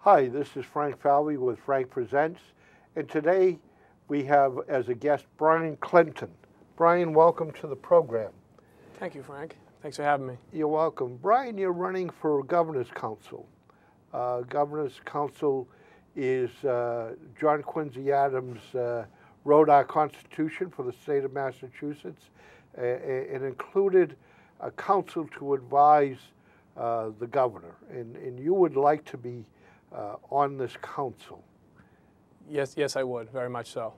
Hi, this is Frank Falvey with Frank Presents, and today we have as a guest Brian Clinton. Brian, welcome to the program. Thank you, Frank. Thanks for having me. You're welcome. Brian, you're running for Governor's Council. Governor's Council is John Quincy Adams wrote our Constitution for the state of Massachusetts. It included a council to advise the governor, and you would like to be on this council. Yes, I would, very much so.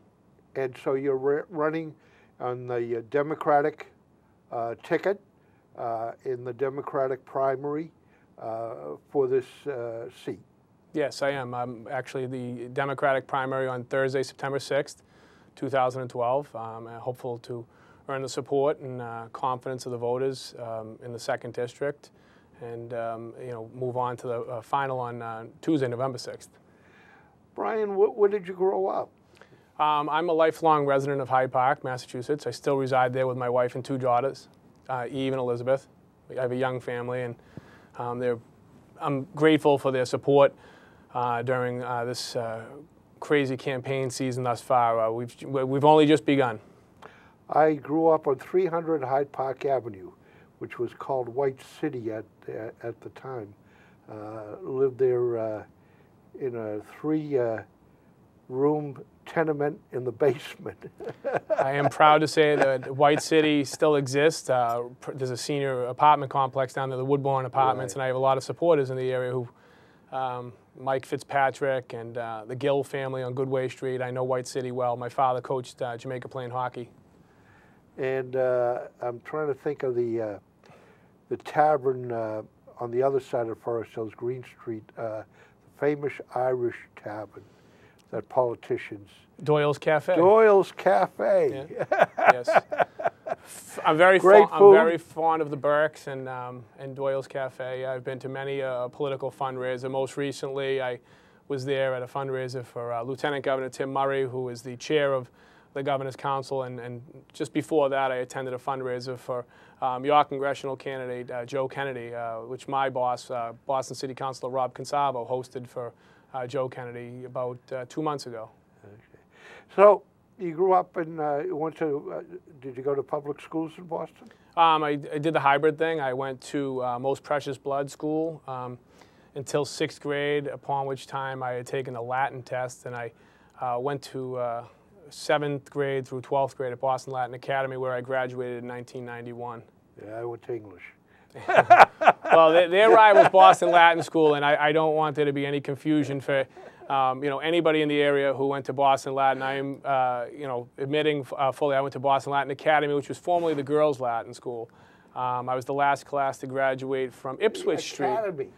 And so you're running on the Democratic ticket in the Democratic primary for this seat. Yes, I am. I'm actually the Democratic primary on Thursday, September 6th, 2012. I'm hopeful to earn the support and confidence of the voters in the 2nd District, and move on to the final on Tuesday, November 6th. Brian, where did you grow up? I'm a lifelong resident of Hyde Park, Massachusetts. I still reside there with my wife and 2 daughters, Eve and Elizabeth. I have a young family, and I'm grateful for their support during this crazy campaign season thus far. We've only just begun. I grew up on 300 Hyde Park Avenue, which was called White City at the time. Lived there in a 3-room tenement in the basement. I am proud to say that White City still exists. There's a senior apartment complex down there, the Woodbourne Apartments, right. And I have a lot of supporters in the area who, Mike Fitzpatrick and the Gill family on Goodway Street. I know White City well. My father coached Jamaica Plain hockey. And I'm trying to think of the tavern on the other side of Forest Hills, Green Street, the famous Irish tavern that politicians. Doyle's Cafe. Doyle's Cafe. Yeah. Yes. I'm very fond of the Burks and Doyle's Cafe. I've been to many political fundraisers. Most recently, I was there at a fundraiser for Lieutenant Governor Tim Murray, who is the chair of the Governor's Council, and just before that I attended a fundraiser for your congressional candidate Joe Kennedy, which my boss, Boston City Councilor Rob Consavo, hosted for Joe Kennedy about 2 months ago. Okay. So you grew up and did you go to public schools in Boston? I did the hybrid thing. I went to Most Precious Blood School until 6th grade, upon which time I had taken the Latin test, and I went to 7th grade through 12th grade at Boston Latin Academy, where I graduated in 1991. Yeah, I went to English. Well, their rival's Boston Latin School, and I don't want there to be any confusion for anybody in the area who went to Boston Latin. I'm admitting fully I went to Boston Latin Academy, which was formerly the Girls Latin School. I was the last class to graduate from Ipswich Street. Academy,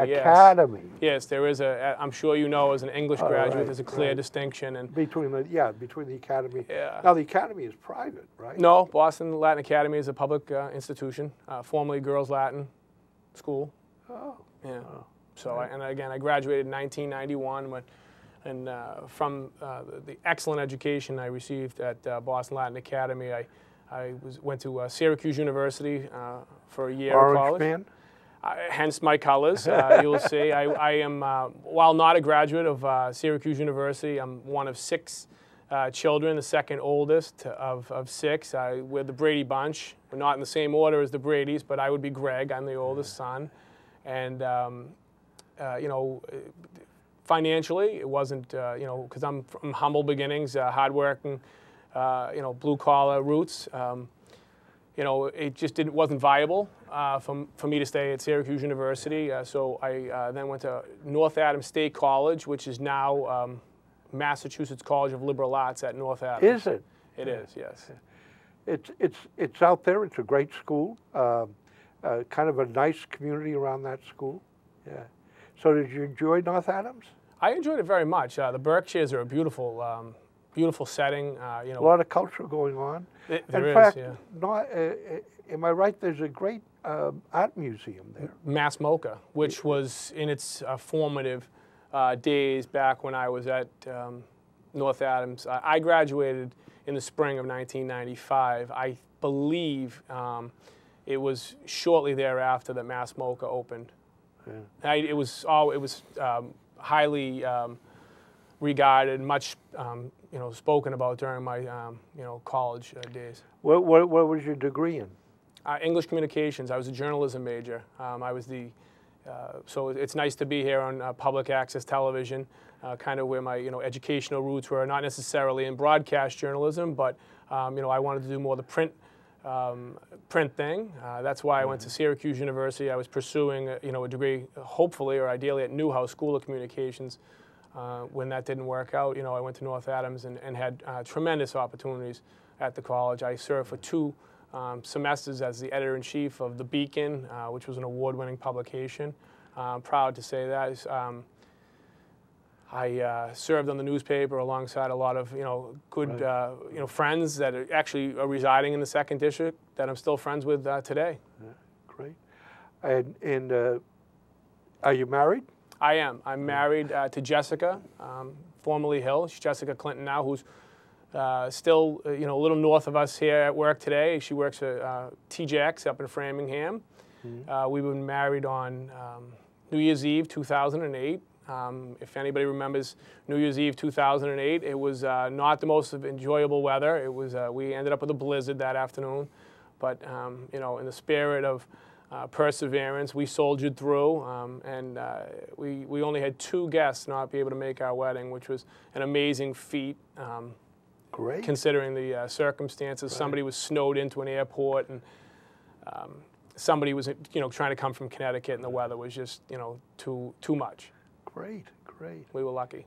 yes. Academy. Yes, there is I'm sure you know, as an English graduate, right, there's a clear distinction. And between the Academy. Yeah. Now, the Academy is private, right? No, Boston Latin Academy is a public institution, formerly Girls Latin School. Oh. Yeah. Oh. So, I graduated in 1991, and from the excellent education I received at Boston Latin Academy, I went to Syracuse University for a year of college. Orange man? Hence my colors. You'll see. I am, while not a graduate of Syracuse University, I'm one of 6 children, the second oldest of 6. We're the Brady bunch. We're not in the same order as the Bradys, but I would be Greg. I'm the oldest son. And, financially, it wasn't, because I'm from humble beginnings, hardworking, blue-collar roots. It just wasn't viable for me to stay at Syracuse University. So I then went to North Adams State College, which is now Massachusetts College of Liberal Arts at North Adams. Is it? It is, yes. It's out there. It's a great school. Kind of a nice community around that school. Yeah. So did you enjoy North Adams? I enjoyed it very much. The Berkshires are a beautiful, beautiful setting. A lot of culture going on. There In fact, yeah. Am I right? There's a great art museum there. Mass MoCA, which was in its formative days back when I was at North Adams. I graduated in the spring of 1995. I believe it was shortly thereafter that Mass MoCA opened. Yeah. It was highly regarded, much spoken about during my college days. What was your degree in? English communications. I was a journalism major. So it's nice to be here on public access television, kind of where my educational roots were, not necessarily in broadcast journalism, but I wanted to do more of the print thing. That's why I went to Syracuse University. I was pursuing a degree, hopefully or ideally, at Newhouse School of Communications. When that didn't work out, I went to North Adams and had tremendous opportunities at the college. I served for 2 semesters as the editor-in-chief of The Beacon, which was an award-winning publication. I'm proud to say that. I served on the newspaper alongside a lot of good friends that actually are residing in the 2nd District that I'm still friends with today. Yeah, great. And are you married? I am. I'm married to Jessica, formerly Hill. She's Jessica Clinton now, who's still a little north of us here at work today. She works at TJX up in Framingham. Mm-hmm. We've been married on New Year's Eve 2008. If anybody remembers New Year's Eve 2008, it was not the most enjoyable weather. It was we ended up with a blizzard that afternoon, but in the spirit of perseverance, we soldiered through, and we only had 2 guests not be able to make our wedding, which was an amazing feat. Great. Considering the circumstances. Right. Somebody was snowed into an airport, and somebody was trying to come from Connecticut, and the weather was just too much. Great, great. We were lucky.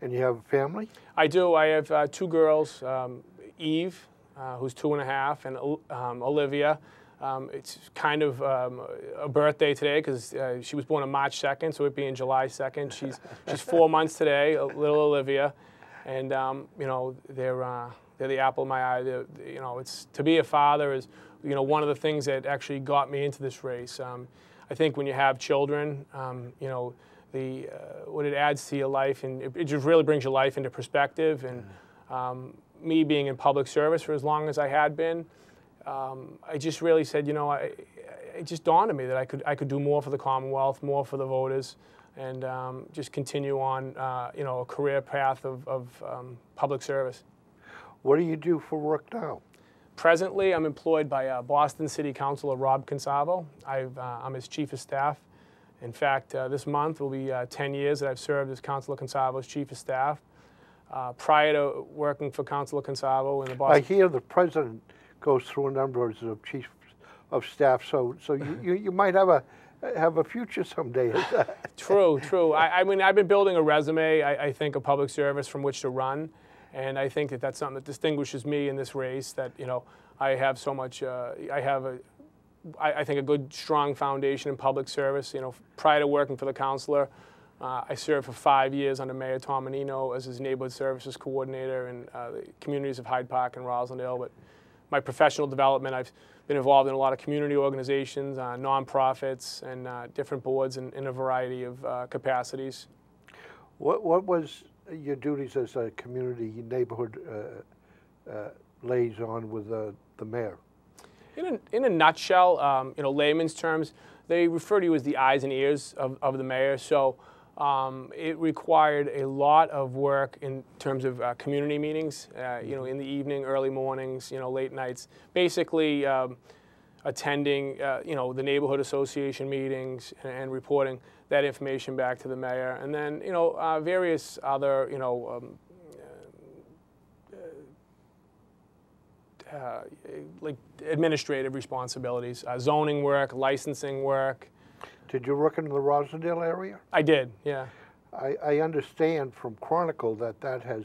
And you have a family? I do. I have 2 girls, Eve, who's 2.5, and Olivia. It's kind of a birthday today because she was born on March 2nd, so it being July 2nd. She's 4 months today, little Olivia, and they're the apple of my eye. It's to be a father is one of the things that actually got me into this race. I think when you have children, what it adds to your life, and it just really brings your life into perspective. And me being in public service for as long as I had been, I just really said, it just dawned on me that I could do more for the Commonwealth, more for the voters, and just continue on, a career path of public service. What do you do for work now? Presently, I'm employed by Boston City Councilor Rob Consavo. I'm his chief of staff. In fact, this month will be 10 years that I've served as Councilor Consavo's chief of staff. Prior to working for Councilor Consavo in the Boston... I hear the president goes through a number of chiefs of staff, so you might have a future someday. True. I mean, I've been building a resume, I think, of public service from which to run, and I think that that's something that distinguishes me in this race, that, I have so much, I think, a good, strong foundation in public service. Prior to working for the councilor, I served for 5 years under Mayor Tom Menino as his neighborhood services coordinator in the communities of Hyde Park and Roslindale. But my professional development, I've been involved in a lot of community organizations, nonprofits, and different boards in a variety of capacities. What was your duties as a community neighborhood liaison with the mayor? In a nutshell, layman's terms, they refer to you as the eyes and ears of the mayor. So it required a lot of work in terms of community meetings, in the evening, early mornings, late nights. Basically, attending, the neighborhood association meetings and reporting that information back to the mayor. And then, various other, like administrative responsibilities, zoning work, licensing work. Did you work in the Roslindale area? I did, yeah. I understand from Chronicle that has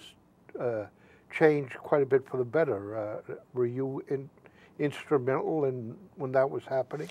changed quite a bit for the better. Were you instrumental in when that was happening?